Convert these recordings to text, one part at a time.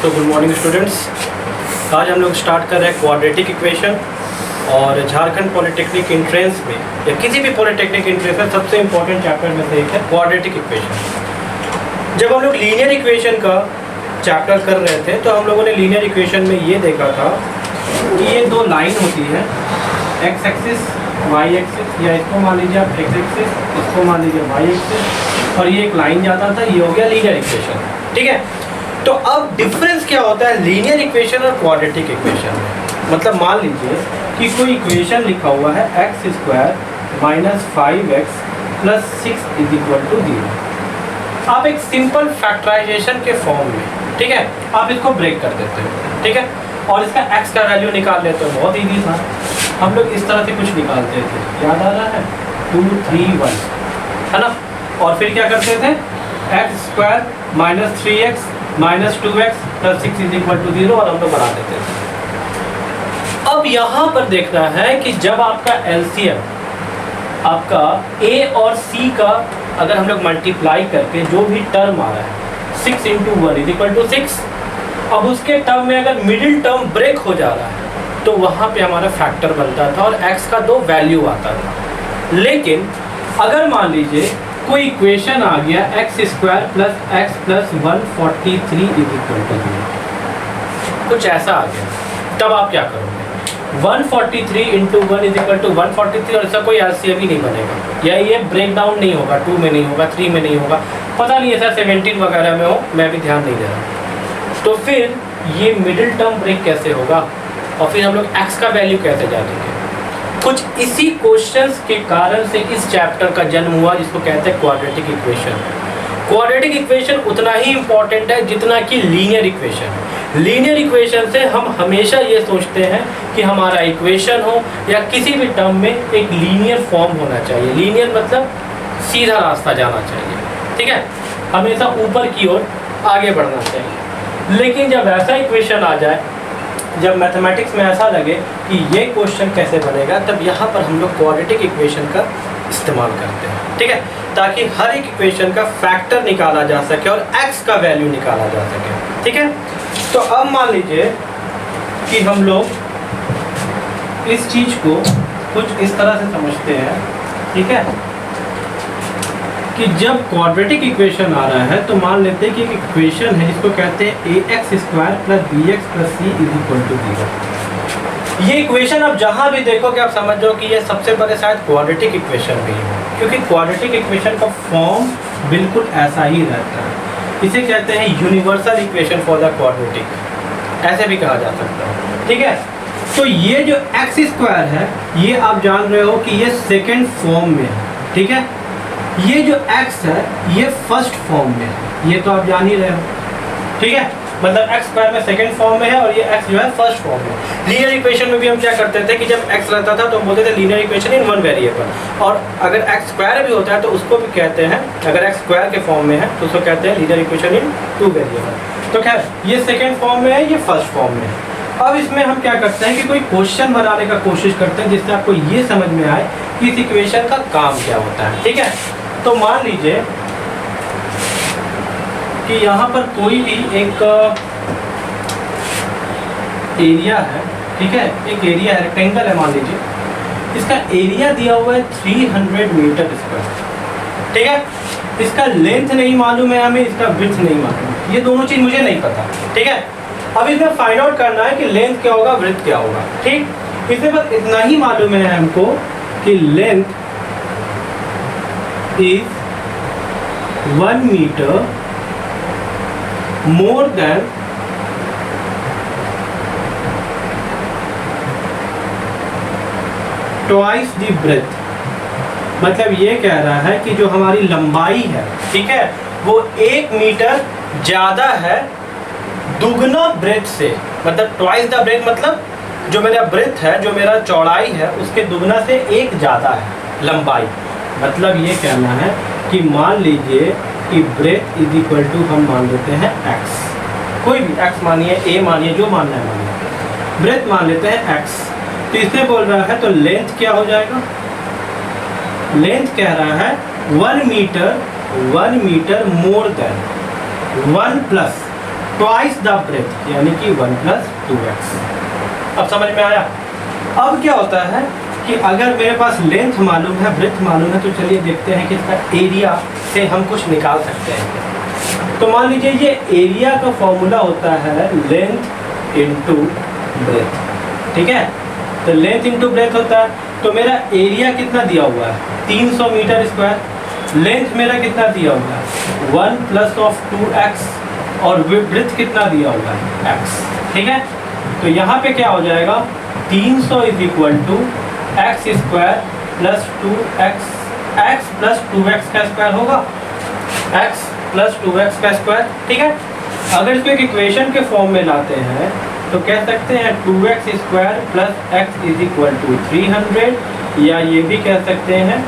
तो good morning students. आज हम लोग स्टार्ट कर रहे हैं क्वाड्रेटिक इक्वेशन। और झारखंड पॉलिटेक्निक एंट्रेंस में या किसी भी पॉलिटेक्निक एंट्रेंस में सबसे इम्पोर्टेंट चैप्टर में से एक है क्वाड्रेटिक इक्वेशन। जब हम लोग लीनियर इक्वेशन का चैप्टर कर रहे थे तो हम लोगों ने लीनियर इक्वेशन में ये देखा था कि ये दो लाइन होती है, एक्स एक्सिस वाई एक्सिस, या इसको मान लीजिए आप एक्स एक्सिस, इसको मान लीजिए वाई एक्सिस, और ये एक लाइन जाता था, ये हो गया लीनियर इक्वेशन। ठीक है, तो अब डिफरेंस क्या होता है लीनियर इक्वेशन और क्वाड्रेटिक इक्वेशन में। मतलब मान लीजिए कि कोई इक्वेशन लिखा हुआ है x square minus 5x plus 6 is equal to 0। आप एक सिंपल फैक्टराइजेशन के फॉर्म में, ठीक है, आप इसको ब्रेक कर देते हो, ठीक है, और इसका x का वैल्यू निकाल लेते हो। बहुत ईजी था, हम लोग इस तरह से कुछ निकालते थे, याद आ रहा है 2 3 1, है ना। और फिर क्या करते थे, x square minus 3x minus 2x plus 6 is equal to 0, और हम लोग बना देते थे। अब यहाँ पर देखना है कि जब आपका एलसीएम आपका a और c का अगर हम लोग मल्टीप्लाई करके जो भी टर्म आ रहा है 6 × 1 इज इक्वल टू 6, अब उसके टर्म में अगर मिडिल टर्म ब्रेक हो जा रहा है तो वहाँ पे हमारा फैक्टर बनता था और x का 2 वैल्यू आता था। लेकिन अगर मान लीजिए कोई इक्वेशन आ गया x square plus x plus 143 is equal to 0, कुछ ऐसा आ गया, तब आप क्या करोगे, 143 × 1 इज इक्वल टू 143, और इसका कोई एलसीएम ही नहीं बनेगा, या ये ब्रेक डाउन नहीं होगा, 2 में नहीं होगा, 3 में नहीं होगा, पता नहीं ऐसा 17 वगैरह में हो, मैं भी ध्यान नहीं दे रहा। तो फिर ये मिडिल टर्म ब्रेक कैसे होगा, और फिर हम लोग एक्स का वैल्यू कैसे जानेंगे। कुछ इसी क्वेश्चंस के कारण से इस चैप्टर का जन्म हुआ, जिसको कहते हैं क्वाड्रेटिक इक्वेशन। क्वाड्रेटिक इक्वेशन उतना ही इम्पोर्टेंट है जितना कि लीनियर इक्वेशन। लीनियर इक्वेशन से हम हमेशा ये सोचते हैं कि हमारा इक्वेशन हो या किसी भी टर्म में एक लीनियर फॉर्म होना चाहिए। लीनियर मतलब सीधा रास्ता जाना चाहिए, ठीक है, हमेशा ऊपर की ओर आगे बढ़ना चाहिए। लेकिन जब ऐसा इक्वेशन आ जाए, जब मैथमेटिक्स में ऐसा लगे कि ये क्वेश्चन कैसे बनेगा, तब यहाँ पर हम लोग क्वाड्रेटिक इक्वेशन का इस्तेमाल करते हैं, ठीक है, ताकि हर एक इक्वेशन का फैक्टर निकाला जा सके और x का वैल्यू निकाला जा सके, ठीक है। तो अब मान लीजिए कि हम लोग इस चीज़ को कुछ इस तरह से समझते हैं, ठीक है, कि जब क्वाड्रेटिक इक्वेशन आ रहा है तो मान लेते हैं कि एक इक्वेशन है जिसको कहते हैं ax square plus bx plus c is equal to 0। ये इक्वेशन आप जहाँ भी देखो कि आप समझ जाओ कि ये सबसे पहले शायद क्वाड्रेटिक इक्वेशन भी है, क्योंकि क्वाड्रेटिक इक्वेशन का फॉर्म बिल्कुल ऐसा ही रहता है। इसे कहते हैं universal equation for the quadratic, ऐसे भी कहा जा सकता है, ठीक है। तो ये जो एक्स स्क्वायर है ये आप जान रहे हो कि ये सेकेंड फॉर्म में है, ठीक है। ये जो x है ये फर्स्ट फॉर्म में है, ये तो आप जान ही रहे हो, ठीक है, मतलब x स्क्वायर में सेकंड फॉर्म में है और ये x जो है फर्स्ट फॉर्म में। लीनियर इक्वेशन में भी हम क्या करते थे कि जब x रहता था तो हम बोलते थे linear equation in one variable, और अगर x स्क्वायर भी होता है तो उसको भी कहते हैं, अगर x स्क्वायर के फॉर्म में है तो उसको कहते हैं लीनियर इक्वेशन इन 2 वेरिएबल। तो खैर ये सेकेंड फॉर्म में है, ये फर्स्ट फॉर्म में है। अब इसमें हम क्या करते हैं कि कोई क्वेश्चन बनाने का कोशिश करते हैं जिससे आपको ये समझ में आए कि इस इक्वेशन का काम क्या होता है, ठीक है। तो मान लीजिए कि यहाँ पर कोई भी एक एरिया है, ठीक है, एक एरिया है, रेक्टेंगल है, मान लीजिए इसका एरिया दिया हुआ है 300 मीटर स्क्वायर, ठीक है। इसका लेंथ नहीं मालूम है हमें, इसका विड्थ नहीं मालूम, ये दोनों चीज़ मुझे नहीं पता, ठीक है। अब इसमें फाइंड आउट करना है कि लेंथ क्या होगा, विड्थ क्या होगा, ठीक। इसमें बस इतना ही मालूम है हमको कि length is 1 meter more than twice the breadth। मतलब ये कह रहा है कि जो हमारी लंबाई है, ठीक है, वो 1 मीटर ज़्यादा है दुगना ब्रेथ से, मतलब ट्वाइस द ब्रेथ, मतलब जो मेरा ब्रेथ है, जो मेरा चौड़ाई है, उसके दुगना से 1 ज़्यादा है लंबाई। मतलब ये कहना है कि मान लीजिए कि ब्रेथ इज इक्वल टू हम मान लेते हैं x, कोई भी x मानिए, a मानिए, जो मानना है मानिए, ब्रेथ मान लेते हैं x। तो इसमें बोल रहा है तो लेंथ क्या हो जाएगा, लेंथ कह रहा है 1 metre more than 1 plus twice the breadth, यानी कि 1 + 2x। अब समझ में आया? अब क्या होता है कि अगर मेरे पास लेंथ मालूम है, ब्रेथ मालूम है, तो चलिए देखते हैं कि इसका एरिया से हम कुछ निकाल सकते हैं। तो मान लीजिए ये एरिया का फॉर्मूला होता है लेंथ इंटू ब्रेथ, ठीक है? तो लेंथ इंटू ब्रेथ होता है, तो मेरा एरिया कितना दिया हुआ है? 300 मीटर स्क्वायर। लेंथ मेरा कितना दिया हुआ है? 1 + 2x, और ब्रेथ कितना दिया हुआ है? x, ठीक है? तो यहाँ पे क्या हो जाएगा? 300 = x² + 2x, x + 2x का स्क्वायर होगा, x + 2x का स्क्वायर, ठीक है? अगर इसको एक इक्वेशन के फॉर्म में लाते हैं तो कह सकते हैं 2x² + x = 300, या ये भी कह सकते हैं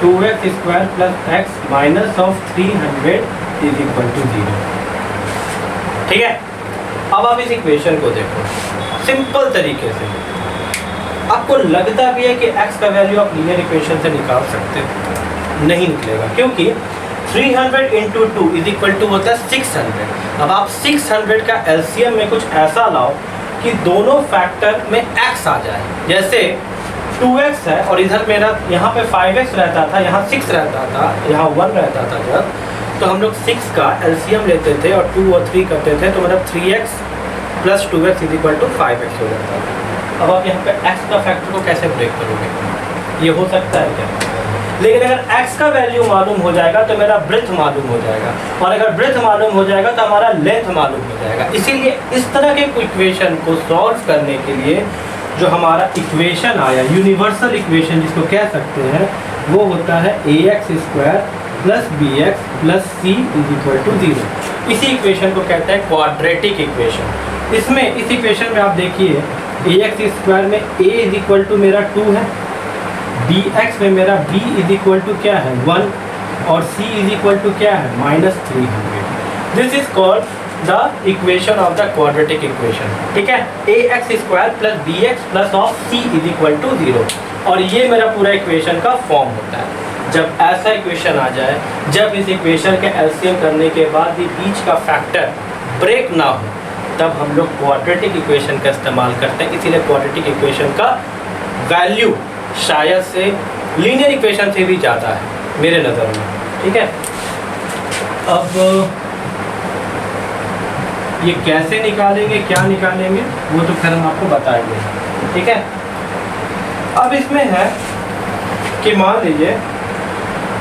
2x² + x - 300 = 0, ठीक है? अब आप इस इक्वेशन को देखो सिंपल तरीके से। आपको लगता भी है कि x का वैल्यू आप लीनियर इक्वेशन से निकाल सकते हो, नहीं निकलेगा, क्योंकि 300 × 2 = होता है 600। अब आप 600 का एलसीएम में कुछ ऐसा लाओ कि दोनों फैक्टर में x आ जाए। जैसे 2x है और इधर मेरा यहाँ पे 5x रहता था, यहाँ 6 रहता था, यहाँ 1 रहता था जब, तो हम लोग 6 का एलसीएम लेते थे और 2 और 3 करते थे, तो मतलब 3x + 2x = 5x हो जाता था। अब आप यहाँ पे x का फैक्टर को कैसे ब्रेक करोगे? ये हो सकता है क्या? लेकिन अगर x का वैल्यू मालूम हो जाएगा तो मेरा ब्रेथ मालूम हो जाएगा, और अगर ब्रेथ मालूम हो जाएगा तो हमारा लेंथ मालूम हो जाएगा। इसीलिए इस तरह के इक्वेशन को सॉल्व करने के लिए जो हमारा इक्वेशन आया, यूनिवर्सल इक्वेशन जिसको कह सकते हैं, वो होता है ax² + bx + c = 0। इसी इक्वेशन को कहते हैं क्वाड्रेटिक इक्वेशन। इसमें इस इक्वेशन में आप देखिए ax² में a = मेरा 2 है, bx में मेरा b = क्या है? 1, और c = क्या है? -300। This is called the equation of the quadratic equation, ठीक है? ax² + bx + c = 0, और ये मेरा पूरा इक्वेशन का फॉर्म होता है। जब ऐसा इक्वेशन आ जाए, जब इस इक्वेशन के एलसीएम करने के बाद भी बीच का फैक्टर ब्रेक ना हो, तब हम लोग क्वाड्रेटिक इक्वेशन का इस्तेमाल करते हैं। इसीलिए क्वाड्रेटिक इक्वेशन का वैल्यू शायद से लीनियर इक्वेशन से भी ज़्यादा है मेरे नज़र में, ठीक है? अब ये कैसे निकालेंगे, क्या निकालेंगे, वो तो फिर हम आपको बताएंगे, ठीक है? अब इसमें है कि मान लीजिए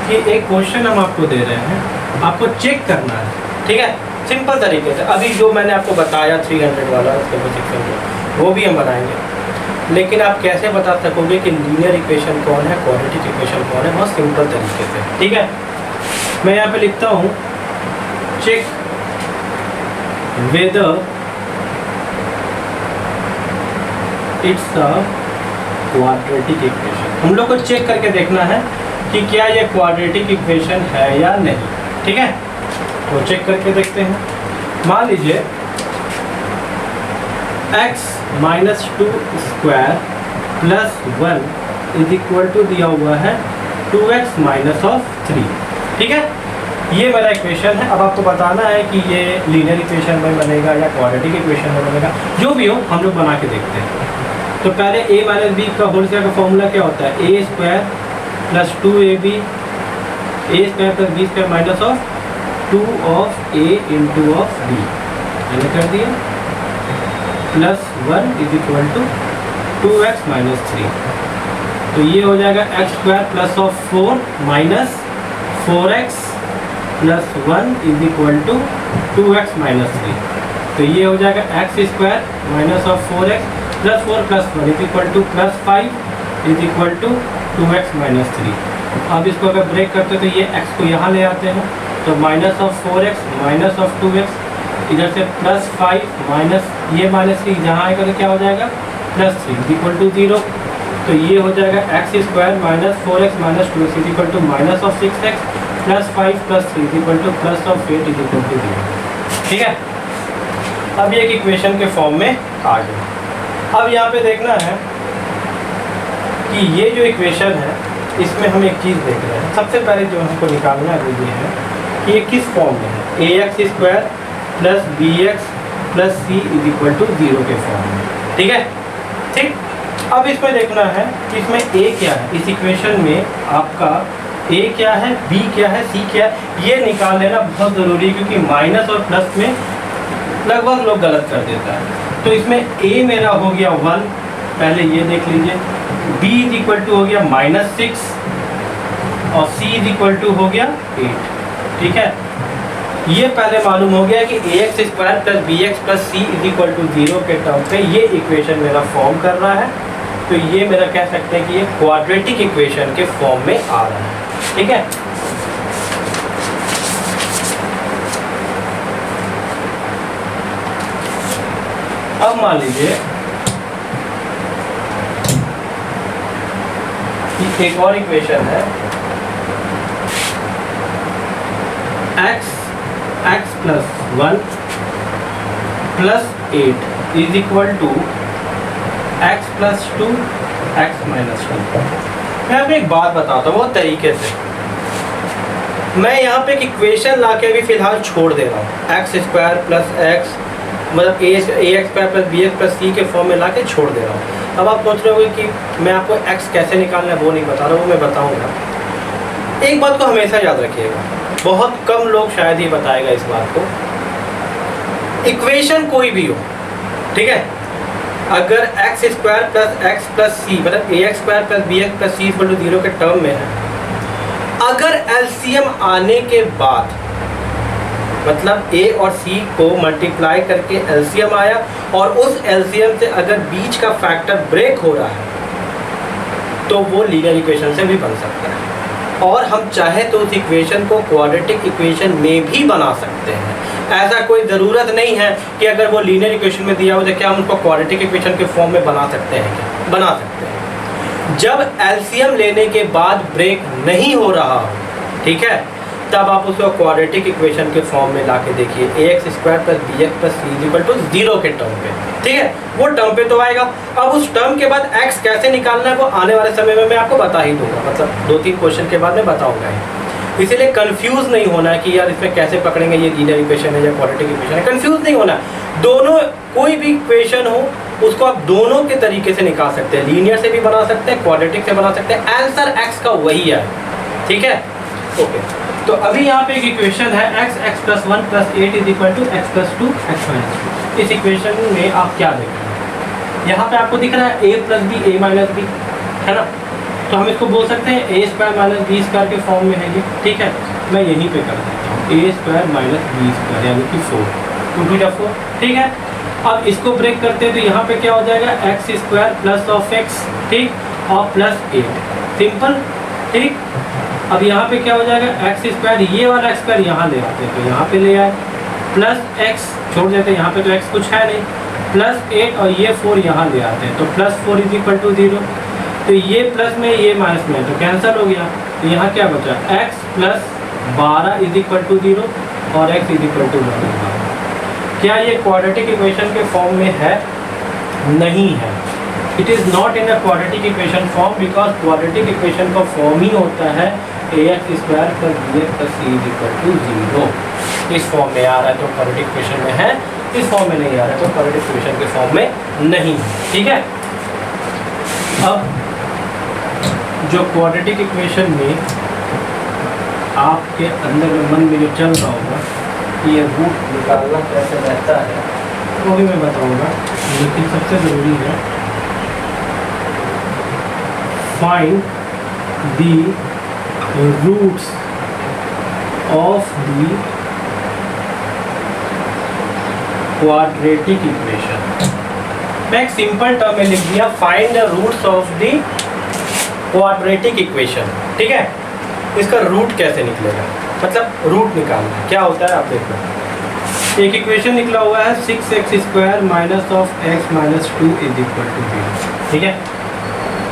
कि एक क्वेश्चन हम आपको दे रहे हैं, आपको चेक करना है, ठीक है? सिंपल तरीके से अभी जो मैंने आपको बताया 300 वाला, उसके बाद 600, वो भी हम बनाएंगे। लेकिन आप कैसे बता सकोगे कि लीनियर इक्वेशन कौन है, क्वाड्रेटिक इक्वेशन कौन है? बहुत सिंपल तरीके से, ठीक है? मैं यहाँ पे लिखता हूँ check whether it's a quadratic equation. हम लोग को चेक करके देखना है कि क्या ये क्वाड्रेटिक इक्वेशन है या नहीं, ठीक है? तो चेक करके देखते हैं। मान लीजिए x - 2² + 1 = दिया हुआ है 2x - 3, ठीक है? ये मेरा इक्वेशन है। अब आपको बताना है कि ये लीनियर इक्वेशन में बनेगा या क्वाड्रेटिक इक्वेशन में बनेगा, जो भी हो हम लोग बना के देखते हैं। तो पहले a - b का होल स्क्वायर का फॉर्मूला क्या होता है? a² + 2ab a² + b² -2 of a into of b, मैंने कर दिया, +1 = 2x - 3। तो ये हो जाएगा x² + 4 - 4x + 1 = 2x - 3। तो ये हो जाएगा x² - 4x + 4 + 1 = +5 = 2x - 3। अब इसको अगर ब्रेक करते तो ये x को यहाँ ले आते हैं, तो -4x - 2x, इधर से +5 माइनस ये -3 जहाँ आएगा तो क्या हो जाएगा? +3 = 0। तो ये हो जाएगा x² - 4x - 2x = -6x +5 + 3 = +8 = 0, ठीक है? अब ये एक इक्वेशन के फॉर्म में आ गया। अब यहाँ पे देखना है कि ये जो इक्वेशन है, इसमें हम एक चीज़ देख रहे हैं। सबसे पहले जो हमको निकालना है वो ये है कि ये किस फॉर्म में है। ax² plus B x plus C is equal to 0 के फॉर्म में। ठीक है, ठीक। अब इसमें देखना है कि इसमें ए क्या है, इस इक्वेशन में आपका ए क्या है, बी क्या है, सी क्या है, ये निकाल लेना बहुत ज़रूरी है, क्योंकि माइनस और प्लस में लगभग लोग गलत कर देता है। तो इसमें ए मेरा हो गया 1, पहले ये देख लीजिए, बी इज इक्वल टू हो गया -6 और सी इज इक्वल टू हो गया 8। ठीक है, ये पहले मालूम हो गया कि ax square plus B x plus C is equal to 0 के टर्म पे ये इक्वेशन मेरा फॉर्म कर रहा है। तो ये मेरा कह सकते हैं कि ये क्वाड्रेटिक इक्वेशन के फॉर्म में आ रहा है। ठीक है, अब मान लीजिए कि एक और इक्वेशन है x plus 1 plus 8 is equal to x plus 2 x minus 2। मैं आपको एक बात बताता हूँ बहुत तरीके से। मैं यहाँ पे एक इक्वेशन ला के अभी फ़िलहाल छोड़ दे रहा हूँ, एक्स स्क्वायर प्लस एक्स मतलब A X square plus B x plus C के फॉर्म में ला के छोड़ दे रहा हूँ। अब आप सोच रहे होंगे कि मैं आपको एक्स कैसे निकालना है वो नहीं बता रहा हूँ, वो मैं बताऊँगा। एक बात को हमेशा याद रखिएगा, बहुत कम लोग शायद ही बताएगा इस बात को। इक्वेशन कोई भी हो, ठीक है, अगर X square plus x plus C मतलब A X square plus B x plus C equal to 0 के टर्म में है, अगर एलसीएम आने के बाद मतलब ए और सी को मल्टीप्लाई करके एलसीएम आया और उस एलसीएम से अगर बीच का फैक्टर ब्रेक हो रहा है तो वो लीनियर इक्वेशन से भी बन सकता है। और हम चाहे तो उस इक्वेशन को क्वाड्रेटिक इक्वेशन में भी बना सकते हैं। ऐसा कोई ज़रूरत नहीं है कि अगर वो लीनियर इक्वेशन में दिया हो तो क्या हम उसको क्वाड्रेटिक इक्वेशन के फॉर्म में बना सकते हैं, क्या बना सकते हैं। जब एलसीएम लेने के बाद ब्रेक नहीं हो रहा हो, ठीक है, तब आप उसको क्वाड्रेटिक इक्वेशन के फॉर्म में ला के देखिए, A X square plus B x plus C equal to 0 के टर्म पे। ठीक है, वो टर्म पे तो आएगा। अब उस टर्म के बाद एक्स कैसे निकालना है वो आने वाले समय में मैं आपको बता ही दूंगा, मतलब 2-3 क्वेश्चन के बाद मैं बताऊंगा। इसीलिए कंफ्यूज नहीं होना है कि यार इसमें कैसे पकड़ेंगे, ये लीनियर इक्वेशन है या क्वाड्रेटिक इक्वेशन है। कंफ्यूज नहीं होना, दोनों कोई भी इक्वेशन हो उसको आप दोनों के तरीके से निकाल सकते हैं, लीनियर से भी बना सकते हैं, क्वाड्रेटिक से बना सकते हैं। आंसर एक्स का वही है। ठीक है, ओके। तो अभी यहाँ पे एक इक्वेशन है x plus 1 plus 8 is equal to x plus 2 x minus 2। इस इक्वेशन में आप क्या देख रहे हैं, यहाँ पे आपको दिख रहा है a plus b a minus b, है ना। तो हम इसको बोल सकते हैं a square minus b square के फॉर्म में है ये। ठीक है, मैं यहीं पे कर देता हूँ a square minus b square यानी कि 4 ठीक है। अब इसको ब्रेक करते हैं तो यहाँ पे क्या हो जाएगा, x square plus of x, ठीक, और प्लस 8, सिंपल। ठीक, अब यहाँ पे क्या हो जाएगा, एक्स स्क्वायर, ये वाला एक्स स्क्वायर यहाँ ले आते हैं तो यहाँ पे ले आए, प्लस एक्स छोड़ देते हैं, यहाँ पे तो एक्स कुछ है नहीं, प्लस 8 और ये 4 यहाँ ले आते हैं तो प्लस 4 इज इक्वल टू 0। तो ये प्लस में ये माइनस में तो कैंसिल हो गया। तो यहाँ क्या बचा, x plus 12 is equal to 0 और एक्स इज इक्वल टू 12। क्या ये क्वाड्रेटिक इक्वेशन के फॉर्म में है? नहीं है। It is not in a quadratic equation form because quadratic equation का फॉर्म ही होता है A X square plus B x plus C is equal to 0। इस फॉर्म में आ रहा है तो क्वाड्रेटिक इक्वेशन में है, इस फॉर्म में नहीं आ रहा है तो क्वाड्रेटिक इक्वेशन के फॉर्म में नहीं है। ठीक है, अब जो क्वाड्रेटिक इक्वेशन में आपके अंदर में मन में जो चल रहा होगा कि ये रूट निकालना कैसे रहता है वो भी मैं बताऊंगा, लेकिन सबसे ज़रूरी है find the roots of the quadratic equation. मैं एक सिंपल टर्म में लिख दिया, find the roots of the quadratic equation. ठीक है, इसका रूट कैसे निकलेगा, मतलब रूट निकालना क्या होता है आप देखो। एक इक्वेशन निकला हुआ है 6x square minus of x minus 2 is equal to 0। ठीक है,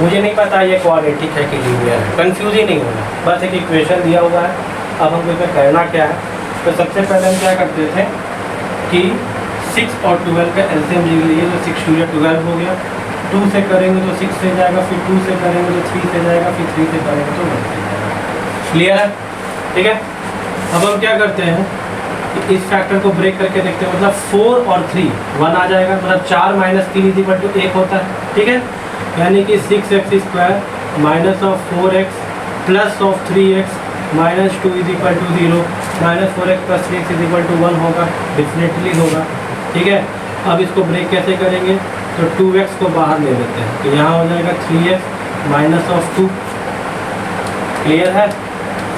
मुझे नहीं पता ये क्वाड्रेटिक है कि लीनियर है, कंफ्यूज ही नहीं होना, बस एक इक्वेशन दिया हुआ है। अब हमको इसमें करना क्या है, तो सबसे पहले हम क्या करते थे कि 6 और 12 का एलसीएम ले लिए तो 6 2 12 हो गया, 2 से करेंगे तो 6 से जाएगा, फिर 2 से करेंगे तो 3 से जाएगा, फिर 3 से करेंगे तो 1 से जाएगा। क्लियर है? ठीक है, अब हम क्या करते हैं, इस फैक्टर को ब्रेक करके देखते हैं, मतलब 4 और 3 1 आ जाएगा, मतलब 4 - 3 = 1 होता है। ठीक है, यानी कि 6x² minus of 4x plus of 3x minus 2 = 0, -4x + 3x = 1 होगा, डेफिनेटली होगा। ठीक है, अब इसको ब्रेक कैसे करेंगे, तो 2x को बाहर ले लेते हैं, तो यहाँ हो जाएगा 3x माइनस ऑफ 2, क्लियर है।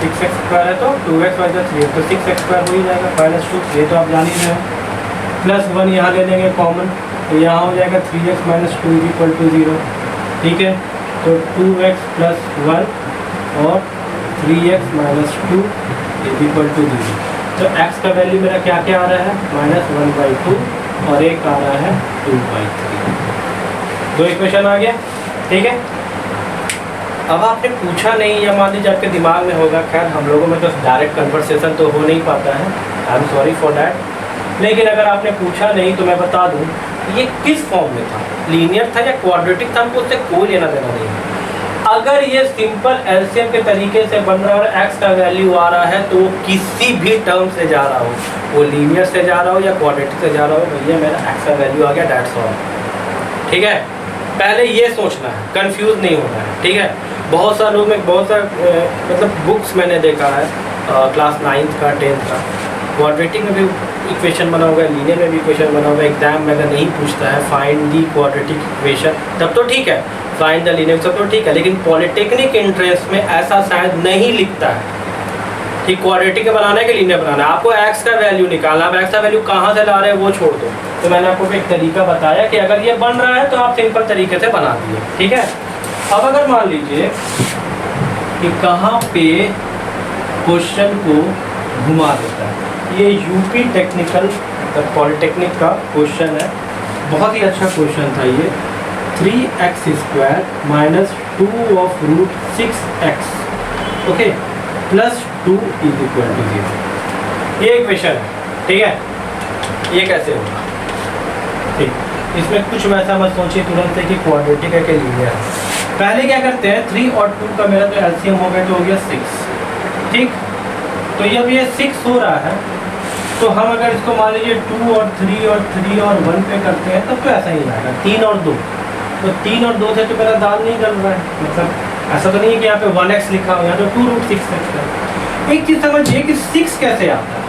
6x² है तो 2x + 3 तो 6x² हो ही जाएगा -2, ये तो आप जान ही रहे हैं। प्लस 1 यहाँ ले लेंगे कॉमन, तो यहाँ हो जाएगा 3x - 2 = 0। ठीक है, तो 2x + 1 और 3x - 2 = 0। तो x का वैल्यू मेरा क्या क्या आ रहा है, -1/2 और एक आ रहा है 2/3। दो इक्वेशन आ गया। ठीक है, अब आपने पूछा नहीं या मान लीजिए आपके दिमाग में होगा, खैर हम लोगों में तो डायरेक्ट कन्वर्सेशन तो हो नहीं पाता है, I am sorry for that, लेकिन अगर आपने पूछा नहीं तो मैं बता दूं ये किस फॉर्म में था, लीनियर था या क्वाड्रेटिक था, हमको उससे कोई लेना देना नहीं है। अगर ये सिंपल एलसीएम के तरीके से बन रहा है और एक्स का वैल्यू आ रहा है तो वो किसी भी टर्म से जा रहा हो, वो लीनियर से जा रहा हो या क्वाड्रेटिक से जा रहा हो, भैया मेरा एक्स का वैल्यू आ गया, दैट्स ऑल। ठीक है, पहले ये सोचना है, कंफ्यूज नहीं होना है। ठीक है, बहुत सारे लोग में बहुत सारे मतलब बुक्स मैंने देखा है क्लास 9th का 10th का, क्वाड्रेटिक में भी इक्वेशन बना होगा, लीनियर में भी इक्वेशन बना होगा, एग्जाम में अगर नहीं पूछता है फाइंड दी क्वाड्रेटिक इक्वेशन तब तो ठीक है, फाइंड द लीनियर सब तो ठीक है, लेकिन पॉलिटेक्निक एंट्रेंस में ऐसा शायद नहीं लिखता है कि क्वाड्रेटिक बनाना है कि लीनियर बनाना है, आपको एक्स का वैल्यू निकालना है। अब एक्स का वैल्यू कहाँ से ला रहे हैं वो छोड़ दो, तो मैंने आपको एक तरीका बताया कि अगर ये बन रहा है तो आप सिंपल तरीके से बना दिए। ठीक है, अब अगर मान लीजिए कि कहाँ पे क्वेश्चन को घुमा देता है, ये यूपी टेक्निकल पॉलिटेक्निक का क्वेश्चन है, बहुत ही अच्छा क्वेश्चन था ये, 3x² - 2 of √6x okay plus 2 = 0, ये इक्वेशन है। ठीक है, ये कैसे होगा, ठीक, इसमें कुछ वैसा मत सोचिए तुरंत से कि क्वाड्रेटिक है कि लीनियर है। पहले क्या करते हैं, 3 और 2 का मेरा तो एलसीएम हो गया तो हो गया 6। ठीक, तो जब ये 6 हो रहा है तो हम अगर इसको मान लीजिए 2 और 3 और 3 और 1 पे करते हैं तब तो ऐसा ही आएगा, 3 और 2, तो 3 और 2 से तो मेरा दाल नहीं गल रहा है, मतलब ऐसा तो नहीं है कि यहाँ पे 1x लिखा हो, यहाँ तो 2√6x है। एक चीज़ समझिए कि 6 कैसे आता है,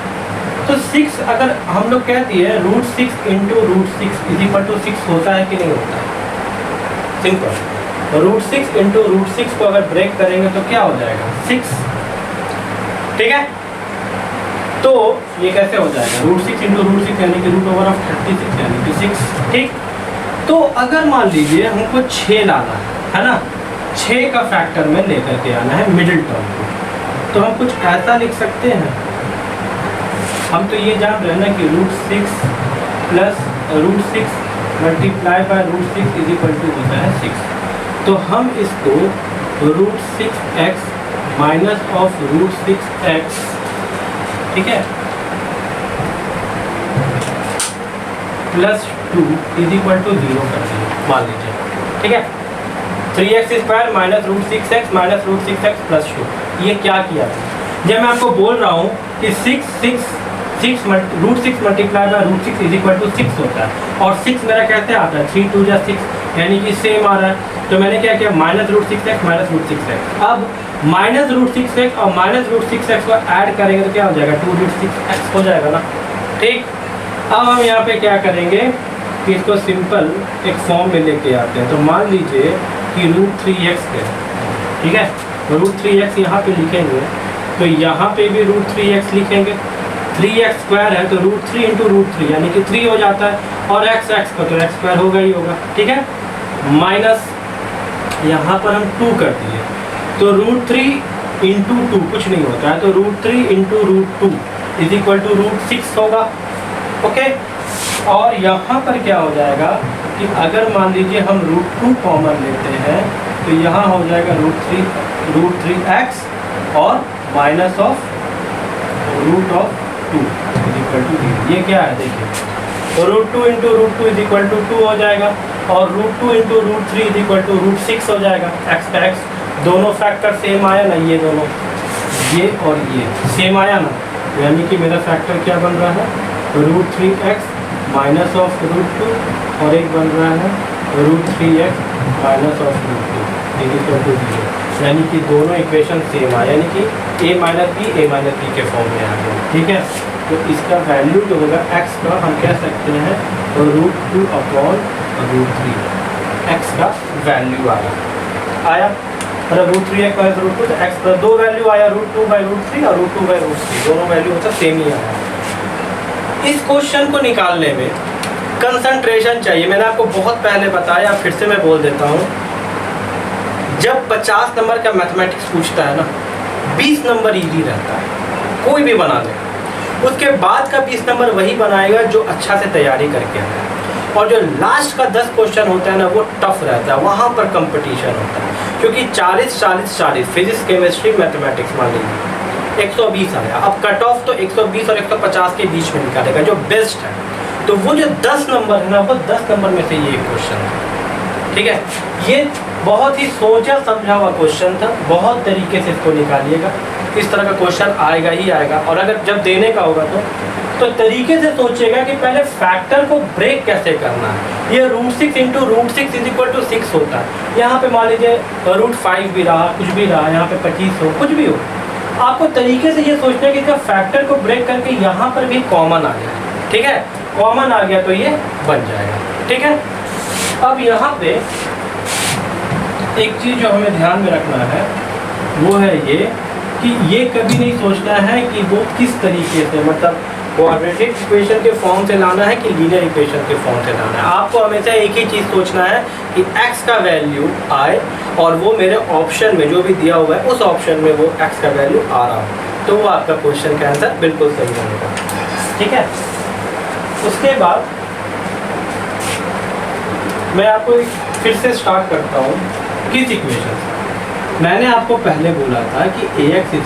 तो 6 अगर हम लोग कहती है √6 × √6 = 6 होता है कि नहीं होता है, सिंपल, √6 × √6 को अगर ब्रेक करेंगे तो क्या हो जाएगा, 6। ठीक है, तो ये कैसे हो जाएगा, √6 × √6 यानी कि √36 यानी कि 6। ठीक, तो अगर मान लीजिए हमको 6 लाना है ना, 6 का फैक्टर में लेकर के आना है मिडिल टर्म को, तो हम कुछ ऐसा लिख सकते हैं, हम तो ये जान रहे हैं ना कि √6 प्लस √6 मल्टीप्लाई बाय √6 = होता है 6, तो हम इसको √6x माइनस ऑफ √6x, ठीक है, प्लस 2 = 0 कर दिए मान लीजिए। ठीक है, 3x² minus √6x minus √6x plus 2, ये क्या किया, जब मैं आपको बोल रहा हूँ कि 6 √6 मल्टीप्लाई बाय √6 = 6 होता है, और 6 मेरा कैसे आता है, 3 × 2 = 6 यानी कि सेम आ रहा है, तो मैंने क्या किया, -√6x माइनस √6x, अब -√6x और -√6x को ऐड करेंगे तो क्या हो जाएगा, 2√6x हो जाएगा ना। ठीक, अब हम यहाँ पे क्या करेंगे कि इसको सिंपल एक फॉर्म में लेके आते हैं, तो मान लीजिए कि √3x है, ठीक है, √3x यहाँ पे लिखेंगे, तो यहाँ पे भी √3x लिखेंगे, 3x² है तो √3 × √3 यानी कि 3 हो जाता है, और x का तो x² होगा ही होगा। ठीक है, माइनस यहाँ पर हम 2 कर दिए, तो √3 × 2 कुछ नहीं होता है, तो √3 × √2 = √6 होगा। ओके, और यहाँ पर क्या हो जाएगा कि अगर मान लीजिए हम √2 कॉमन लेते हैं तो यहाँ हो जाएगा √3x और माइनस ऑफ √2 = 0। ये क्या है देखिए, तो √2 × √2 = 2 हो जाएगा, और √2 × √3 = √6 हो जाएगा। x का x दोनों फैक्टर सेम आया ना, ये दोनों, ये और ये सेम आया ना, यानी कि मेरा फैक्टर क्या बन रहा है, √3x माइनस ऑफ √2, और एक बन रहा है √3x minus of √2 equal to 0। यानी कि दोनों इक्वेशन सेम आए, यानी कि a माइनस बी के फॉर्म में आ गया। ठीक है, तो इसका वैल्यू जो होगा x का हम कह सकते हैं √2 अपॉन √3, x का वैल्यू आया मतलब √3x माइनस √2, तो x का दो वैल्यू आया, √2/√3 और √2/√3, दोनों वैल्यू मतलब सेम ही आया। इस क्वेश्चन को निकालने में कंसंट्रेशन चाहिए। मैंने आपको बहुत पहले बताया, फिर से मैं बोल देता हूँ, जब 50 नंबर का मैथमेटिक्स पूछता है ना, 20 नंबर इजी रहता है, कोई भी बना ले। उसके बाद का 20 नंबर वही बनाएगा जो अच्छा से तैयारी करके आया, और जो लास्ट का 10 क्वेश्चन होता है ना, वो टफ रहता है, वहाँ पर कंपटीशन होता है, क्योंकि 40 फिजिक्स, केमिस्ट्री, मैथमेटिक्स मान लीजिए 120 आया। अब कट ऑफ तो 120 और 150 के बीच में निकालेगा जो बेस्ट है। तो वो जो 10 नंबर है ना, वो 10 नंबर में से ये क्वेश्चन है। ठीक है, ये बहुत ही सोचा समझा हुआ क्वेश्चन था, बहुत तरीके से इसको निकालिएगा। इस तरह का क्वेश्चन आएगा ही आएगा, और अगर जब देने का होगा तो तरीके से सोचिएगा कि पहले फैक्टर को ब्रेक कैसे करना है। ये √6 इंटू √6 इज इक्वल टू 6 होता है। यहाँ पे मान लीजिए √5 भी रहा, कुछ भी रहा, यहाँ पे 25 हो, कुछ भी हो, आपको तरीके से ये सोचना है कि जब फैक्टर को ब्रेक करके यहाँ पर भी कॉमन आ जाए। ठीक है, कॉमन आ गया तो ये बन जाएगा। ठीक है, अब यहाँ पे एक चीज़ जो हमें ध्यान में रखना है वो है ये कि ये कभी नहीं सोचना है कि वो किस तरीके से, मतलब क्वाड्रेटिक इक्वेशन के फॉर्म से लाना है कि लीनियर इक्वेशन के फॉर्म से लाना है। आपको हमेशा एक ही चीज़ सोचना है कि x का वैल्यू आए और वो मेरे ऑप्शन में जो भी दिया हुआ है उस ऑप्शन में वो x का वैल्यू आ रहा हो, तो वो आपका क्वेश्चन का आंसर बिल्कुल सही बनेगा। ठीक है, उसके बाद मैं आपको फिर से स्टार्ट करता हूँ किस इक्वेशन से। मैंने आपको पहले बोला था कि ax²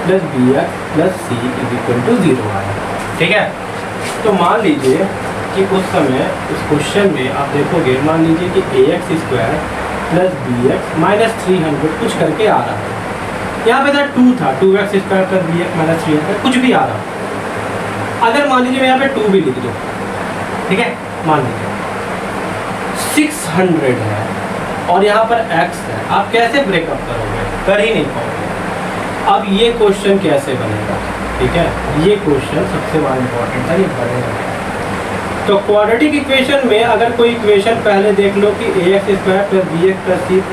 + bx + c = 0 आया। ठीक है, तो मान लीजिए कि उस समय उस क्वेश्चन में आप देखोगे, मान लीजिए कि ax² + bx - 300 कुछ करके आ रहा है। यहाँ पे था 2 था, 2x² + bx - 300 कुछ भी आ रहा। अगर मान लीजिए मैं यहाँ पे 2 भी लिख दूँ, ठीक है, मान लीजिए 600 है और यहाँ पर x है, आप कैसे ब्रेकअप करोगे? कर ही नहीं पाओगे। अब ये क्वेश्चन कैसे बनेगा? ठीक है, ये क्वेश्चन सबसे बड़ा इंपॉर्टेंट है, ये बनेगा। तो क्वाड्रेटिक इक्वेशन में अगर कोई इक्वेशन पहले देख लो कि ax² + bx + c =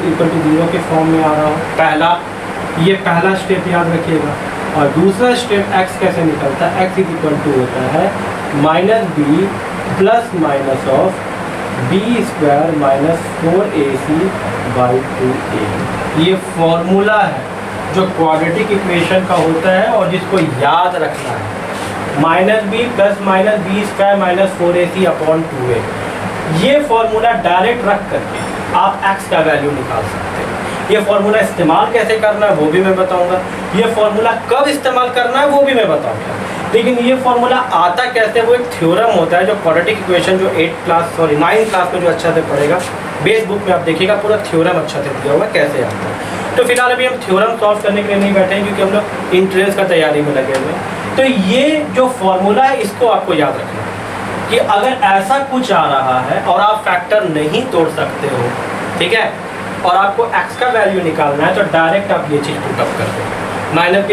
0 के फॉर्म में आ रहा हो, पहला स्टेप याद रखिएगा। और दूसरा स्टेप x कैसे निकलता है? x = होता है -b ± ऑफ b² - 4ac/2a। ये फॉर्मूला है जो क्वाड्रेटिक इक्वेशन का होता है और जिसको याद रखना है। -b ± b² - 4ac/2a। ये फॉर्मूला डायरेक्ट रख करके आप x का वैल्यू निकाल सकते हैं। ये फॉर्मूला इस्तेमाल कैसे करना है वो भी मैं बताऊंगा, ये फॉर्मूला कब इस्तेमाल करना है वो भी मैं बताऊंगा। लेकिन ये फॉर्मूला आता कैसे, वो एक थ्योरम होता है जो क्वाड्रेटिक इक्वेशन जो 9th क्लास में जो अच्छा से पढ़ेगा, बेस बुक में आप देखिएगा पूरा थ्योरम अच्छा से दिया हुआ है कैसे आता है। तो फिलहाल अभी हम थ्योरम सॉल्व करने के लिए नहीं बैठे हैं क्योंकि हम लोग इंट्रेंस का तैयारी में लगे हुए हैं। तो ये जो फॉर्मूला है इसको आपको याद रखना है कि अगर ऐसा कुछ आ रहा है और आप फैक्टर नहीं तोड़ सकते हो, ठीक है, और आपको x का वैल्यू निकालना है, तो डायरेक्ट आप ये चीज़ पुट अप कर दो, -b ±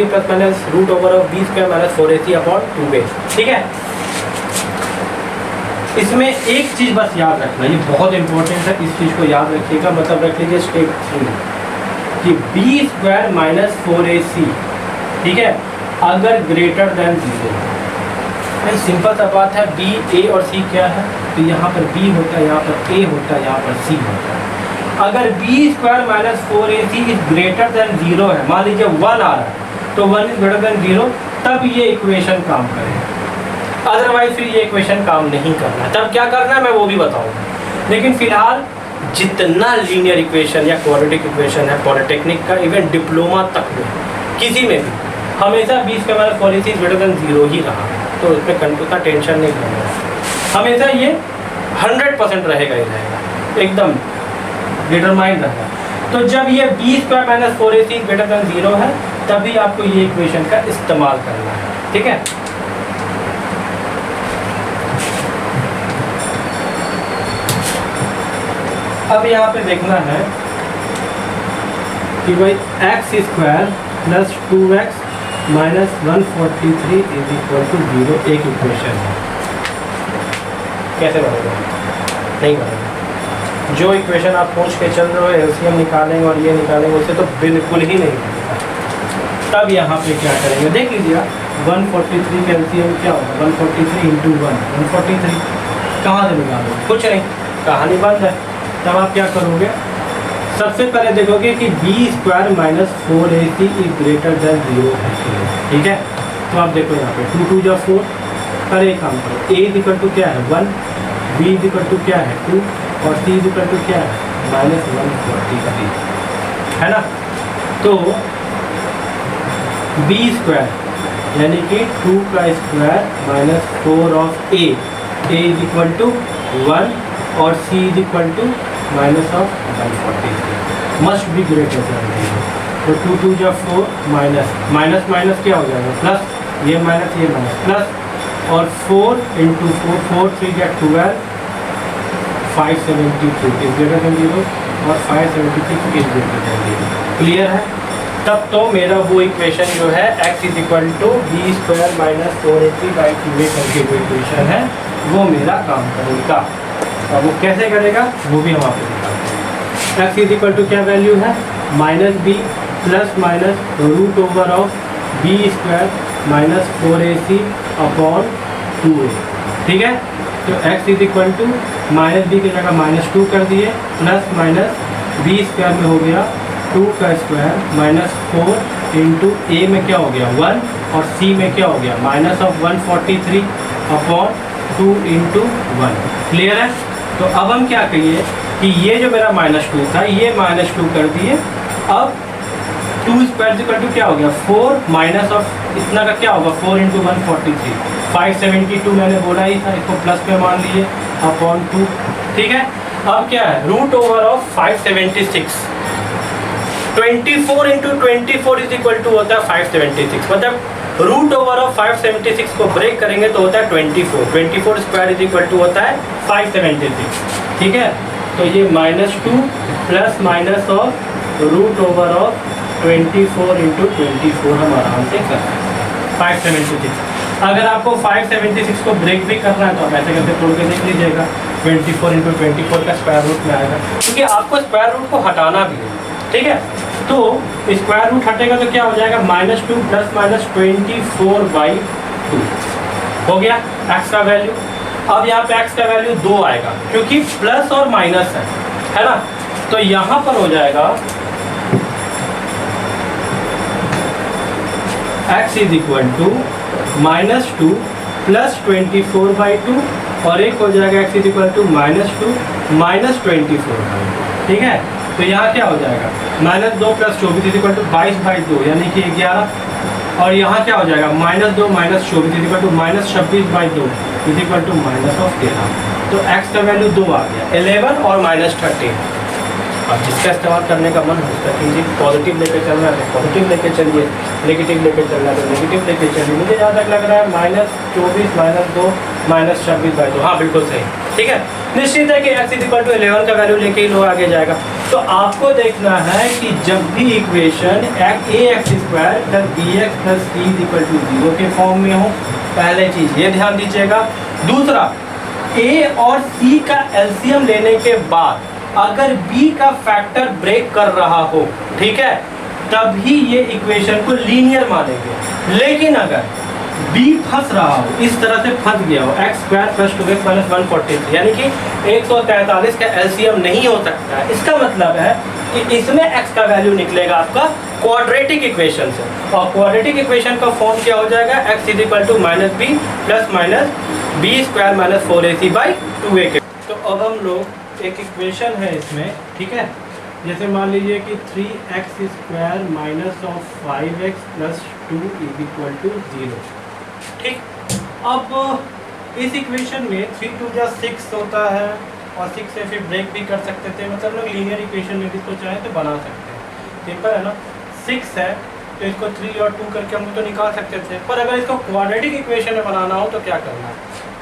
√b² - 4ac/2a। ठीक है, इसमें एक चीज़ बस याद रखना, ये बहुत इंपॉर्टेंट है, इस चीज़ को याद रखिएगा। मतलब रख लीजिए स्टेप 3 कि b² - 4ac, ठीक है, अगर ग्रेटर देन 0। भाई सिंपल सा बात है, b, a और c क्या है? तो यहाँ पर b होता है, यहाँ पर a होता है, यहाँ पर c होता है। अगर b² - 4ac is greater than 0 है, मान लीजिए 1 आ रहा है, तो 1 इज ग्रेटर देन 0, तब ये इक्वेशन काम करेगा। अदरवाइज फिर ये इक्वेशन काम नहीं करना है। तब क्या करना है मैं वो भी बताऊंगा। लेकिन फिलहाल जितना लीनियर इक्वेशन या क्वाड्रेटिक इक्वेशन है पॉलिटेक्निक का, इवन डिप्लोमा तक में किसी में भी हमेशा b² - 4ac is greater than 0 ही रहा, तो उसमें उतना टेंशन नहीं लेना। हमेशा ये 100% रहेगा ही रहेगा, एकदम डिटरमाइंड रहेगा। तो जब ये b square minus 4ac greater than 0 है तभी आपको ये इक्वेशन का इस्तेमाल करना है, ठीक है। अब यहाँ पे देखना है कि भाई x square plus 2x minus 143 is equal to 0 एक इक्वेशन है। कैसे बनेगा? नहीं बनेगा। जो इक्वेशन आप पूछ के चल रहे हो एलसीएम निकालेंगे और ये निकालेंगे उससे तो बिल्कुल ही नहीं बनेगा। तब यहाँ पे क्या करेंगे देख लीजिए, 143 का एलसीएम क्या होगा? 143 इंटू 1 143 कहाँ से निकालोगे? कुछ नहीं, कहानी बंद है। तब आप क्या करोगे? सबसे पहले देखोगे कि b square minus 4ac is greater than 0 है, ठीक है। तो आप देखो यहाँ पे 2 2 जा 4, पर एक काम करो, a इज इक्वल टू क्या है 1, b इज इक्वल टू क्या है 2 और c इज इक्वल टू क्या है माइनस 143, है ना। तो b स्क्वायर यानी कि 2 का square minus 4 of a is equal to 1 और c is equal to minus of 143 must be greater than 0। तो 2 2 जा 4 माइनस माइनस माइनस क्या हो जाएगा प्लस, ये माइनस प्लस और 4 इंटू 4 4 3 जा 12 572 इज ग्रेटर देन 0 और 576 इज ग्रेटर देन 0। क्लियर है? तब तो मेरा वो इक्वेशन जो है x is equal to b square minus 4ac by 2a करके जो इक्वेशन है वो मेरा काम करेगा। अब वो कैसे करेगा वो भी हम आपको दिखाते हैं। x इज इक्वल टू क्या वैल्यू है minus b plus minus root over of b square minus 4ac upon 2a, ठीक है। तो x is equal to minus b की जगह माइनस 2 कर दिए प्लस माइनस बी स्क्वायर में हो गया 2 का स्क्वायर माइनस 4 इंटू ए में क्या हो गया 1 और c में क्या हो गया minus of 143 upon 2 into 1। Clear है? तो अब हम क्या कहिए कि ये जो मेरा माइनस 2 था ये माइनस 2 कर दिए। अब 2 स्क्वायर इक्वल टू क्या हो गया 4 माइनस ऑफ इतना का क्या होगा 4 इंटू 143 572 मैंने बोला ही था, इसको प्लस पे मान लिए अपॉन 2, ठीक है। अब क्या है root over of 576 24 into 24 is equal to होता है 576, मतलब रूट ओवर ऑफ 576 को ब्रेक करेंगे तो होता है 24 स्क्वायर इज इक्वल टू होता है 576, ठीक है। तो ये minus 2 plus minus of root over of 24 into 24 हम आराम से कर सकते हैं 576। अगर आपको 576 को ब्रेक भी करना है तो आप ऐसे करके तोड़ के देख लीजिएगा 24 इंटू 24 का स्क्वायर रूट में आएगा, क्योंकि आपको स्क्वायर रूट को हटाना भी है, ठीक है। तो स्क्वायर रूट हटेगा तो क्या हो जाएगा माइनस 2 प्लस माइनस 24 बाई 2 हो गया x का वैल्यू। अब यहाँ पे x का वैल्यू 2 आएगा क्योंकि प्लस और माइनस है ना। तो यहाँ पर हो जाएगा x is equal to minus 2 plus 24 by 2 और एक हो जाएगा x is equal to minus 2 minus 24 by 2, ठीक है। तो यहाँ क्या हो जाएगा minus 2 plus 24 is equal to 22 by 2 यानी कि 11 और यहाँ क्या हो जाएगा minus 2 minus 24 is equal to minus 26 by 2 is equal to minus of 13। तो x का वैल्यू 2 आ गया 11 और माइनस 13। अब जिसका इस्तेमाल करने का मन हो उसका कीजिए, पॉजिटिव लेके चलना है तो पॉजिटिव लेके चलिए, नेगेटिव लेके चलना है तो नेगेटिव लेके चलिए। मुझे जहाँ तक लग रहा है माइनस 24 माइनस 2 माइनस 26 बाई 2, हाँ बिल्कुल सही, ठीक है। निश्चित है कि x इज इक्वल टू 11 का वैल्यू लेके ही लोग आगे जाएगा। तो आपको देखना है कि जब भी equation ax square plus bx plus c is equal to 0 के फॉर्म में हो, पहले चीज़ ये ध्यान दीजिएगा। दूसरा, a और c का एलसीएम लेने के बाद अगर b का फैक्टर ब्रेक कर रहा हो, ठीक है, तभी ये इक्वेशन को लीनियर मानेंगे। लेकिन अगर b फंस रहा हो, इस तरह से फंस गया हो x square plus 2x minus 143 यानी कि 143 का एलसीएम नहीं हो सकता है, इसका मतलब है कि इसमें x का वैल्यू निकलेगा आपका क्वाड्रेटिक इक्वेशन से, और क्वाड्रेटिक इक्वेशन का फॉर्म क्या हो जाएगा x is equal to minus b plus minus b square minus 4ac by 2a के। तो अब हम लोग एक इक्वेशन है इसमें, ठीक है, जैसे मान लीजिए कि 3x square minus of 5x plus 2 is equal to 0, ठीक। अब इस इक्वेशन में 3 2 जा 6 होता है, और 6 से फिर ब्रेक भी कर सकते थे, मतलब लोग लीनियर इक्वेशन में भी इसको चाहे तो बना सकते हैं। सिंपल है ना, 6 है तो इसको 3 और 2 करके हम तो निकाल सकते थे, पर अगर इसको क्वाड्रेटिक इक्वेशन में बनाना हो तो क्या करना है,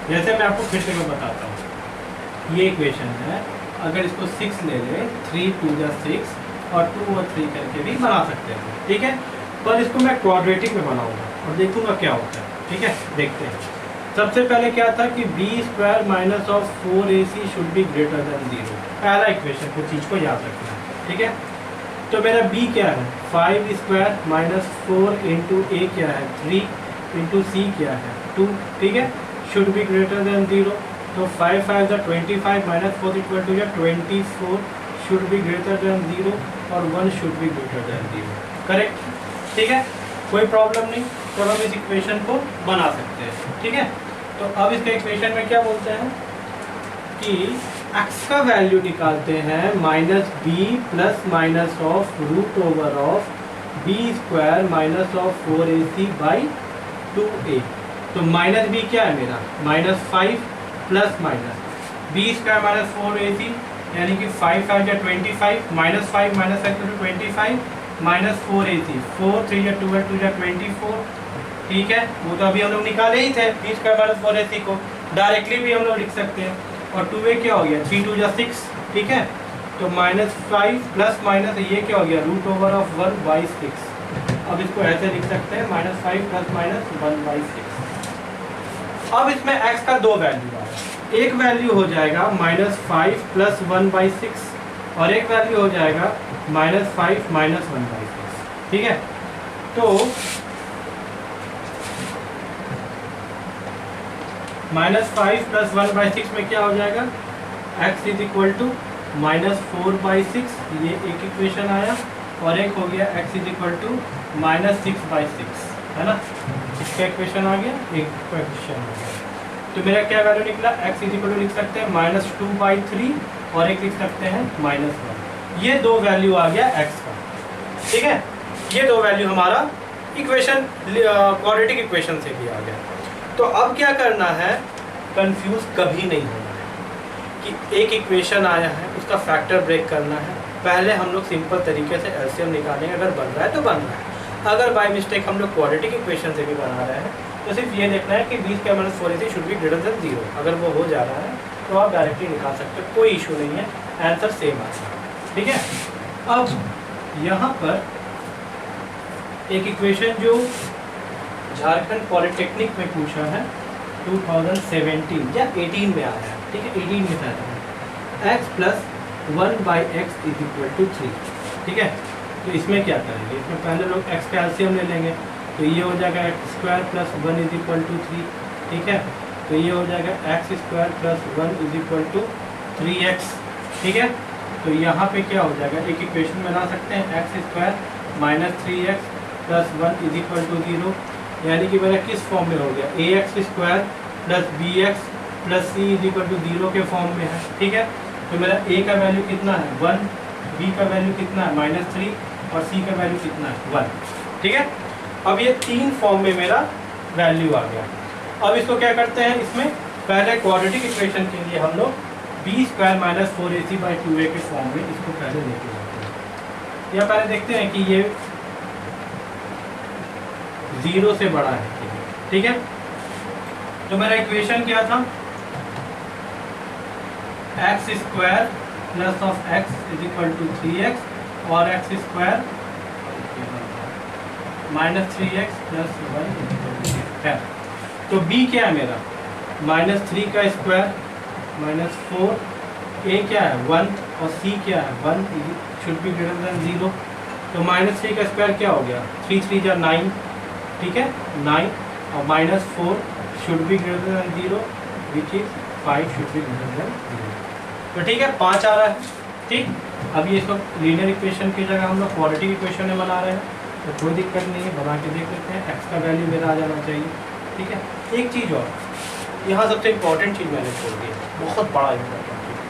जैसे मैं आपको फिर से मैं बताता हूँ। ये इक्वेशन है, अगर इसको 6 ले लें, 3 2 जा 6 और 2 और 3 करके भी बना सकते हैं, ठीक है। पर इसको मैं क्वाड्रेटिक में बनाऊंगा और देखूंगा क्या होता है, ठीक है। देखते हैं। सबसे पहले क्या था कि b square minus of 4ac should be greater than 0, पहला इक्वेशन को चीज़ को याद रखना है, ठीक है। तो मेरा b क्या है, 5 स्क्वायर माइनस 4 इंटू ए क्या है 3 इंटू सी क्या है 2, ठीक है, शुड बी ग्रेटर देन 0। तो 5 5 25 minus 4 equal to 24 should be greater than 0 और 1 should be greater than 0, correct, ठीक है, कोई प्रॉब्लम नहीं। तो हम इस इक्वेशन को बना सकते हैं, ठीक है। तो अब इसके इक्वेशन में क्या बोलते हैं कि x का वैल्यू निकालते हैं minus b plus minus of root over of b square minus of 4ac by 2a। तो माइनस बी क्या है मेरा, -5 plus minus b square minus 4ac यानी कि 5 5 या 25 माइनस 5 माइनस 25 माइनस 4ac 4 3 या 12 2 या 24, ठीक है। वो तो अभी हम लोग निकाले ही थे, बी स्क्वायर माइनस 4ac को डायरेक्टली भी हम लोग लिख सकते हैं। और 2a क्या हो गया, 3 2 या 6, ठीक है। तो -5 प्लस माइनस ये क्या हो गया, रूट ओवर ऑफ 1 बाई 6। अब इसको ऐसे लिख सकते हैं -5 प्लस माइनस 1 बाई 6। अब इसमें x का दो वैल्यू आ रहा है, एक वैल्यू हो जाएगा -5 प्लस 1 बाई 6 और एक वैल्यू हो जाएगा -5 माइनस 1 बाई 6, ठीक है। तो -5 प्लस 1 बाई 6 में क्या हो जाएगा, x is equal to -4 by 6, ये एक इक्वेशन आया, और एक हो गया x is equal to -6 by 6, है ना। इसका इक्वेशन आ गया, एक इक्वेशन आ गया। तो मेरा क्या वैल्यू निकला, x इज इक्वल टू लिख सकते हैं -2 बाई 3 और एक लिख सकते हैं -1। ये दो वैल्यू आ गया x का, ठीक है। ये दो वैल्यू हमारा इक्वेशन क्वाड्रेटिक इक्वेशन से भी आ गया। तो अब क्या करना है, कंफ्यूज कभी नहीं होना है कि एक इक्वेशन आया है उसका फैक्टर ब्रेक करना है। पहले हम लोग सिंपल तरीके से एलसीएम निकालेंगे, अगर बन रहा है तो बन रहा है। अगर बाय मिस्टेक हम लोग क्वाड्रेटिक इक्वेशन से भी बना रहे हैं तो सिर्फ ये देखना है कि b square minus 4ac should be greater than 0। अगर वो हो जा रहा है तो आप डायरेक्टली निकाल सकते हो, कोई इशू नहीं है, आंसर सेम आएगा, ठीक है। अब यहाँ पर एक इक्वेशन जो झारखंड पॉलिटेक्निक में पूछा है 2017 या 18 में आया है, ठीक है, 18 में आया है, x plus 1 by x is equal to 3, ठीक है। तो इसमें क्या करेंगे, इसमें पहले लोग x का एलसीएम ले लेंगे, तो ये हो जाएगा x square plus 1 is equal to 3, ठीक है। तो ये हो जाएगा x square plus 1 is equal to 3x, ठीक है। तो यहाँ पे क्या हो जाएगा, एक इक्वेशन बना सकते हैं, x square minus 3x plus 1 is equal to 0, यानी कि मेरा किस फॉर्म में हो गया, ax square plus bx plus c is equal to 0 के फॉर्म में है, ठीक है। तो मेरा a का वैल्यू कितना है 1, b का वैल्यू कितना है -3 और c का वैल्यू कितना है 1, ठीक है। अब ये तीन फॉर्म में मेरा वैल्यू आ गया। अब इसको क्या करते हैं, इसमें पहले क्वाड्रेटिक इक्वेशन के लिए हम लोग B square minus 4ac by 2a के फॉर्म में इसको पहले लेके जाते हैं। या पहले देखते हैं कि ये 0 से बड़ा है, ठीक है। तो मेरा इक्वेशन क्या था, x square plus of x is equal to 3x और x square minus 3x plus 1 है। तो b क्या है मेरा, -3 का स्क्वायर माइनस 4, a क्या है 1 और c क्या है 1 शुड बी ग्रेटर देन 0। तो -3 का स्क्वायर क्या हो गया, 3 3 जा 9, ठीक है, 9 और -4 should be greater than 0 which is 5 should be greater than 0। तो ठीक है, 5 आ रहा है, ठीक। अब ये इसको लीनियर इक्वेशन की जगह हम लोग क्वाड्रेटिक इक्वेशन में बना रहे हैं, तो कोई दिक्कत नहीं है, बना के देख लेते हैं। एक्स का वैल्यू मेरा आ जाना चाहिए, ठीक है। एक चीज़ और, यहाँ सबसे इम्पोर्टेंट चीज़ मैंने छोड़ दी, बहुत बड़ा इम्पोर्टेंट चीज़,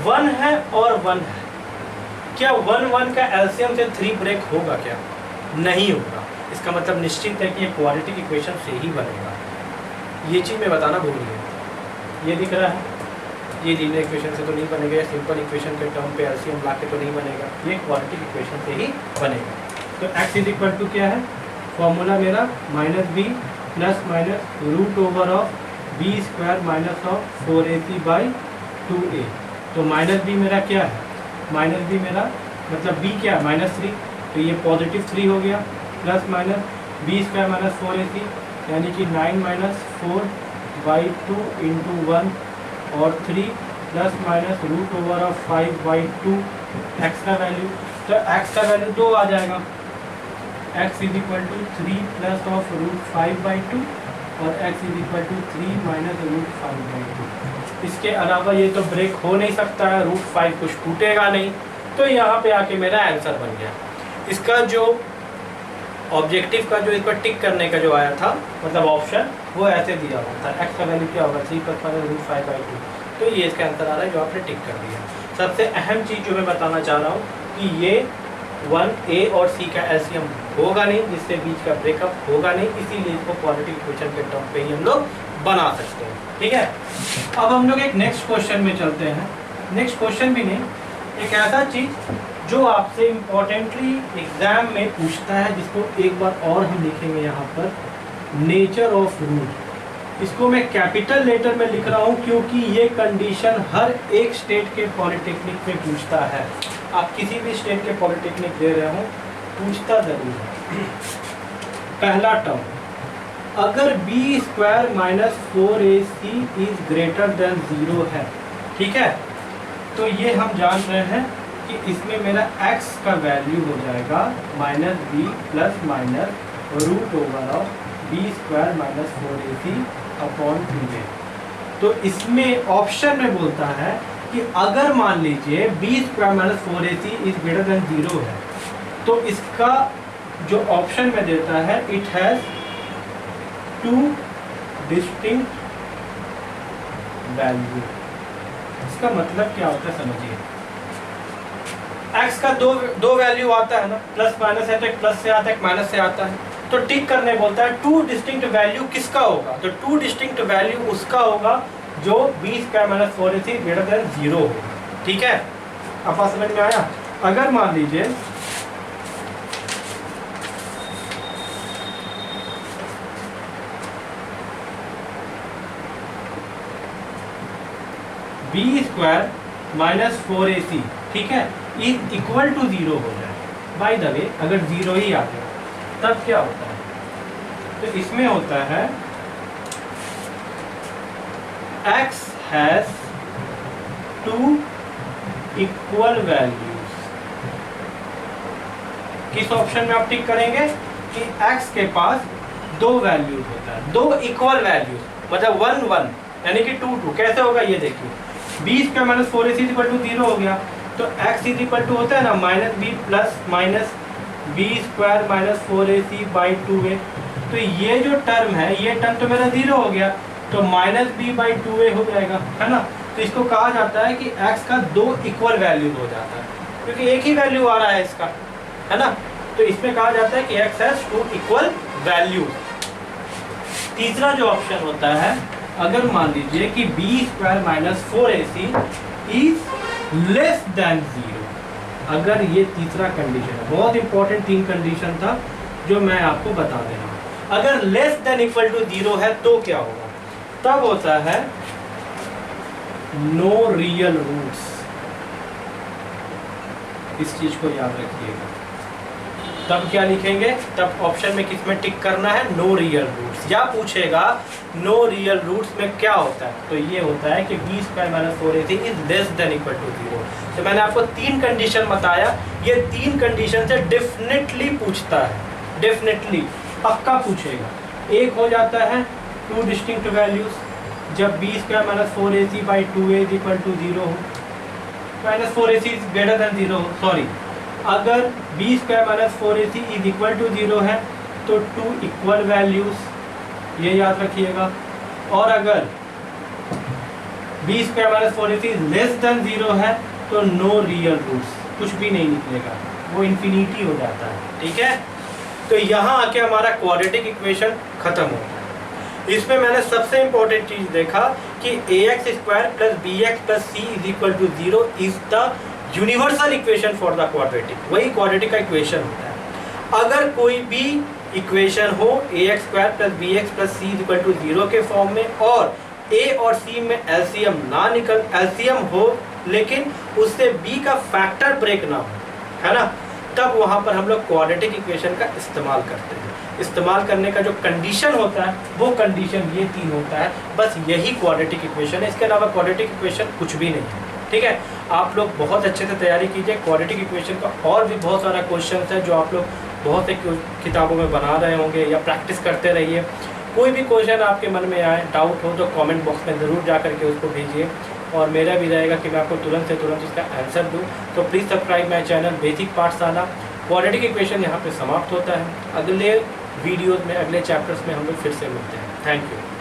1 है और 1 है। क्या 1 1 का एलसीएम से 3 ब्रेक होगा क्या, नहीं होगा। इसका मतलब निश्चित है कि ये क्वाड्रेटिक इक्वेशन से ही बनेगा। ये चीज़ मैं बताना भूल गया, ये दिख रहा है, ये लीनियर इक्वेशन से तो नहीं बनेगा, या सिंपल इक्वेशन के टर्म पे एलसीएम ला के तो नहीं बनेगा, ये क्वाड्रेटिक इक्वेशन से ही बनेगा। तो x इज इक्वल टू क्या है, फॉर्मूला मेरा -b plus minus root over of b square minus of 4ac by 2a। तो -b मेरा क्या है, -b मेरा मतलब b क्या है -3, तो ये पॉजिटिव 3 हो गया, plus minus b square minus 4ac यानी कि 9 माइनस 4 बाई 2 इंटू 1 और 3 plus minus root over of 5 by 2 x का वैल्यू, तो एक्स का वैल्यू 2 आ जाएगा, x is equal to 3 plus of root 5 by 2 और x is equal to 3 minus root 5 by 2। इसके अलावा ये तो ब्रेक हो नहीं सकता है, रूट 5 कुछ टूटेगा नहीं, तो यहाँ पे आके मेरा आंसर बन गया। इसका जो ऑब्जेक्टिव का जो इसको टिक करने का जो आया था मतलब ऑप्शन, वो ऐसे दिया हुआ था, x का वैल्यू क्या होगा 3 प्लस माइनस रूट 5 बाई 2, तो ये इसका आंसर आ रहा है जो आपने टिक कर दिया। सबसे अहम चीज़ जो मैं बताना चाह रहा हूँ कि ये 1a और c का एलसीएम होगा नहीं, जिससे बीच का ब्रेकअप होगा नहीं, इसीलिए इसको क्वाड्रेटिक इक्वेशन के टर्म पे ही हम लोग बना सकते हैं। ठीक है, अब हम लोग एक नेक्स्ट क्वेश्चन में चलते हैं। नेक्स्ट क्वेश्चन भी नहीं, एक ऐसा चीज़ जो आपसे इम्पोर्टेंटली एग्जाम में पूछता है, जिसको एक बार और हम लिखेंगे यहाँ पर, नेचर ऑफ रूट। इसको मैं कैपिटल लेटर में लिख रहा हूँ क्योंकि ये कंडीशन हर एक स्टेट के पॉलिटेक्निक में पूछता है। आप किसी भी स्टेट के पॉलिटेक्निक दे रहे हो, पूछता जरूर है। पहला टर्म, अगर b square minus 4ac is greater than 0 है, ठीक है, तो ये हम जान रहे हैं कि इसमें मेरा x का वैल्यू हो जाएगा -b plus minus root over of b square minus 4ac upon 2a। तो इसमें ऑप्शन में बोलता है कि अगर मान लीजिए b square minus 4ac is greater than 0 है, तो इसका जो ऑप्शन में देता है, इट हैज 2 डिस्टिंक्ट वैल्यू। इसका मतलब क्या होता है समझिए, x का दो वैल्यू आता है ना, प्लस माइनस है तो एक प्लस से आता है एक माइनस से आता है, तो टिक करने बोलता है 2 डिस्टिंक्ट वैल्यू किसका होगा, तो 2 डिस्टिंक्ट वैल्यू उसका होगा जो b square minus 4ac greater than 0 होगा। ठीक है, अब समझ में आया। अगर मान लीजिए b स्क्वायर माइनस 4ac, ठीक है, इज इक्वल टू 0 हो जाए, बाय द वे अगर 0 ही आ गया तब क्या होता है, तो इसमें होता है x हैज 2 इक्वल वैल्यूज। किस ऑप्शन में आप टिक करेंगे कि x के पास 2 वैल्यूज होता है, 2 इक्वल वैल्यूज, मतलब 1 1 यानी कि 2 2। कैसे होगा ये देखिए, b square minus 4ac equal to 0 हो गया, तो x इज इक्वल टू होता है ना -b plus minus b square minus 4ac by 2a। तो ये जो टर्म है, ये टर्म तो मेरा 0 हो गया, तो -b बाई 2a हो जाएगा, है ना। तो इसको कहा जाता है कि x का 2 इक्वल वैल्यूज हो जाता है, क्योंकि एक ही वैल्यू आ रहा है इसका, है ना। तो इसमें कहा जाता है कि x हैज 2 इक्वल वैल्यूज। तीसरा जो ऑप्शन होता है, अगर मान लीजिए कि b square minus 4ac is less then 0, अगर ये तीसरा कंडीशन है, बहुत इंपॉर्टेंट 3 कंडीशन था जो मैं आपको बता दे रहा हूँ। अगर लेस देन इक्वल टू 0 है तो क्या होगा, तब होता है नो रियल रूट्स। इस चीज को याद रखिएगा। तब क्या लिखेंगे, तब ऑप्शन में किस में टिक करना है, नो रियल रूट्स। या पूछेगा नो रियल रूट्स में क्या होता है, तो ये होता है कि b square minus 4ac is less than equal to 0। तो मैंने आपको 3 कंडीशन बताया, ये 3 कंडीशन से डेफिनेटली पूछता है, डेफिनेटली पक्का पूछेगा। एक हो जाता है 2 डिस्टिंक्ट वैल्यूज, जब b square minus 4ac by 2a is equal to 0 हो, minus 4ac is greater than 0 हो, सॉरी, अगर b square minus 4ac is equal to 0 है तो 2 इक्वल वैल्यूज, ये याद रखिएगा। और अगर b square minus 4ac is less then 0 है तो नो रियल रूट्स, कुछ भी नहीं निकलेगा, वो इन्फिनिटी हो जाता है। ठीक है, तो यहाँ आके हमारा क्वाड्रेटिक इक्वेशन खत्म होता है। इसमें मैंने सबसे इंपॉर्टेंट चीज देखा कि ax square plus bx plus c is equal to 0 is the universal equation for the quadratic. वही क्वाड्रेटिक का इक्वेशन होता है। अगर कोई भी इक्वेशन हो ax square plus bx plus c is equal to 0 के फॉर्म में और a और c में एलसीएम हो लेकिन उससे b का फैक्टर ब्रेक ना हो, है ना, तब वहां पर हम लोग क्वाड्रेटिक इक्वेशन का इस्तेमाल करते हैं। इस्तेमाल करने का जो कंडीशन होता है वो कंडीशन ये 3 होता है, बस यही क्वाड्रेटिक इक्वेशन है। इसके अलावा क्वाड्रेटिक इक्वेशन कुछ भी नहीं है। ठीक है, आप लोग बहुत अच्छे से तैयारी कीजिए। क्वाड्रेटिक इक्वेशन का और भी बहुत सारा क्वेश्चन है जो आप लोग बहुत से किताबों में बना रहे होंगे या प्रैक्टिस करते रहिए। कोई भी क्वेश्चन आपके मन में आए, डाउट हो तो कमेंट बॉक्स में ज़रूर जा करके उसको भेजिए और मेरा भी रहेगा कि मैं आपको तुरंत से तुरंत उसका आंसर दूं। तो please subscribe my channel basic पाठशाला। क्वाड्रेटिक इक्वेशन यहाँ पे समाप्त होता है। अगले वीडियोज़ में, अगले चैप्टर्स में हम लोग फिर से मिलते हैं। Thank you.